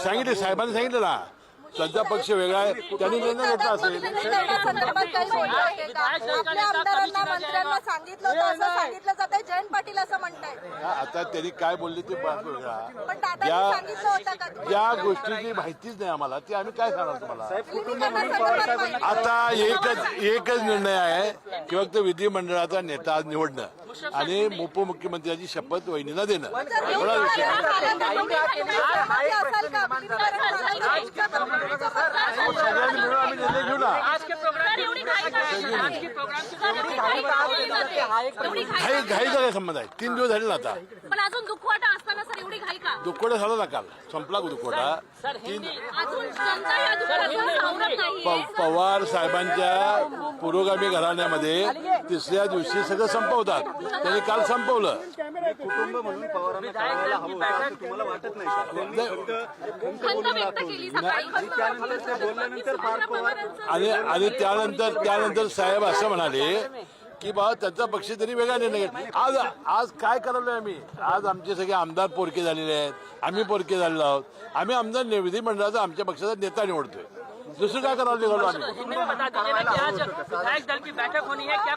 सांगितले साहेबांनी सांगितलं ना त्यांचा पक्ष वेगळा आहे त्यांनी निर्णय घेतला असेल. आपल्या आमदारांना मंत्र्यांना सांगितलं होतं असं सांगितलं जातंय. जयंत पाटील असं म्हणतायत. आता त्यांनी काय बोलले ते वेगळा. पण दादांनी सांगितलं होतं का ज्या गोष्टीची माहितीच नाही आम्हाला ती आम्ही काय सांगणार तुम्हाला. आता एकच निर्णय आहे की फक्त विधिमंडळाचा नेता आज निवडणं आणि उपमुख्यमंत्र्यांची शपथ वहिनीला देणं एवढा विषय. सगळ्यांनी मिळून आम्ही निर्णय घेऊ ना. घाईचा काय संबंध आहे. 3 दिवस झाले ना आता. पण अजून दुखवाटा असताना सर एवढी घाई का. दुखवटा झाला ना काल संपला दुखवटा. पवार साहेबांच्या पुरोगामी घराण्यामध्ये 3ऱ्या दिवशी सगळं संपवतात. त्यांनी काल संपवलं. कुटुंब म्हणून पवारांना कळायला हवं होतं असं तुम्हाला वाटत नाही आणि त्यानंतर साहेब असं म्हणाले की बा त्यांचा पक्ष तरी वेगळा निर्णय घेतला. आज काय करायलोय आम्ही. आज आमचे सगळे आमदार पोरके झालेले आहेत. आम्ही पोरके झालेलो आहोत. आम्ही आमदार विधिमंडळाचा आमच्या पक्षाचा नेता निवडतोय. दुसरं काय करायला निघालो आम्ही. विधायक दल की बैठक होनी है क्या.